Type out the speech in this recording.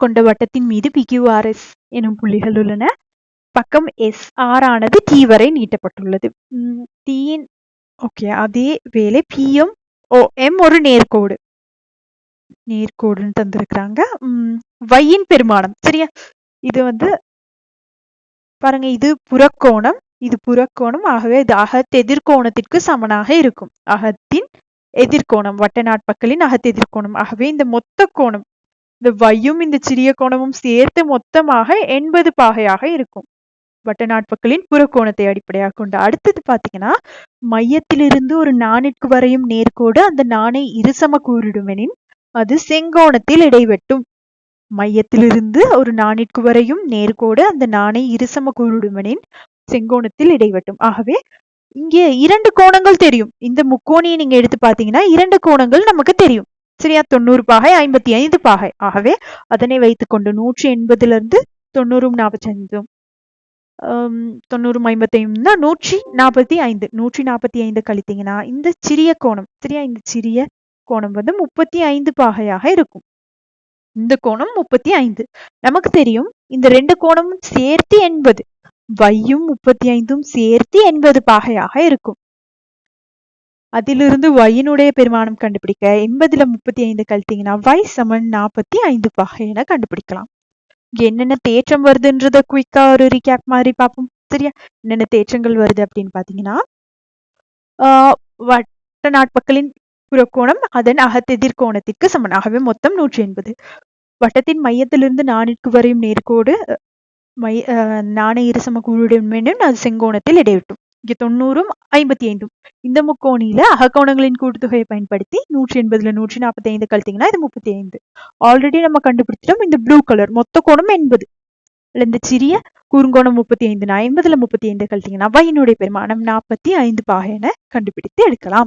கொண்ட வட்டத்தின் மீது PQRS எனும் புள்ளிகள் உள்ளன. பக்கம் SR ஆனது T வரை நீட்டப்பட்டுள்ளது. Tயின் ஓகே அதே வேளை Pயும் M ஒரு நேர்கோடு நேர்கோடுன்னு தந்திருக்கிறாங்க. Yயின் பெருமானம் சரியா, இது வந்து பாருங்க, இது புறக்கோணம், இது புறக்கோணம். ஆகவே இது அகத்தெதிர்கோணத்திற்கு சமனாக இருக்கும். அகத்தின் எதிர்கோணம், வட்ட நாட்பக்களின் அகத்தெதிர்கோணம். ஆகவே இந்த மொத்த கோணம், இந்த வையும் இந்த சிறிய கோணமும் சேர்த்து மொத்தமாக 80 பாகையாக இருக்கும். வட்ட நாட்பக்களின் புறக்கோணத்தை அடிப்படையாக கொண்டு. அடுத்தது பாத்தீங்கன்னா, மையத்திலிருந்து ஒரு நாணிற்கு வரையும் நேர்கோடு அந்த நாணை இருசம கூறிடுமெனின் அது செங்கோணத்தில் இடைவெட்டும். மையத்திலிருந்து ஒரு நாணிற்கு வரையும் நேர்கோடு அந்த நாணை இருசம கூறிடுமெனின் செங்கோணத்தில் இடைவெட்டும். ஆகவே இங்கே 2 கோணங்கள் தெரியும். இந்த முக்கோணியை நீங்க எடுத்து பாத்தீங்கன்னா 2 கோணங்கள் நமக்கு தெரியும் சரியா, 90 பாகை 55 பாகை. ஆகவே அதனை வைத்துக்கொண்டு 180 90 45 90 55 145 145 கழித்தீங்கன்னா இந்த சிறிய கோணம் சரியா, இந்த சிறிய கோணம் வந்து 35 பாகையாக இருக்கும். இந்த கோணம் 35 நமக்கு தெரியும். இந்த 2 கோணமும் சேர்த்து 80, வையும் 35 சேர்த்து 80 பாகையாக இருக்கும். அதிலிருந்து வையினுடைய பெருமானம் கண்டுபிடிக்க 80ல 35 கழித்தீங்கன்னா y சமன் 45 பாகை என கண்டுபிடிக்கலாம். இங்க என்னென்ன தேற்றம் வருதுன்றத குயிக்கா ஒரு ரீகேப் மாதிரி பார்ப்போம் சரியா. என்னென்ன தேற்றங்கள் வருது அப்படின்னு பாத்தீங்கன்னா, வட்ட நாட்பக்களின் புறக்கோணம் அதன் அகத்தெதிர்கோணத்திற்கு சமன். ஆகவே மொத்தம் 180. வட்டத்தின் மையத்திலிருந்து நாணிற்கு வரையும் நேர்கோடு நாணை இருசம கூறிடுமெனின் அது செங்கோணத்தில் இடைவெட்டும். இங்க 90 55 இந்த முக்கோணியில அகக்கோணங்களின் கூட்டுத்தொகையை பயன்படுத்தி 180ல 145 கழித்தீங்கன்னா இது 35. ஆல்ரெடி நம்ம கண்டுபிடிச்சிட்டோம். இந்த ப்ளூ கலர் மொத்த கோணம் 80, இந்த சிறிய குறுங்கோணம் 35. 50ல 35 கழித்தீங்கன்னா வையினுடைய பெருமானம் 45 பாகை என கண்டுபிடித்து எடுக்கலாம்.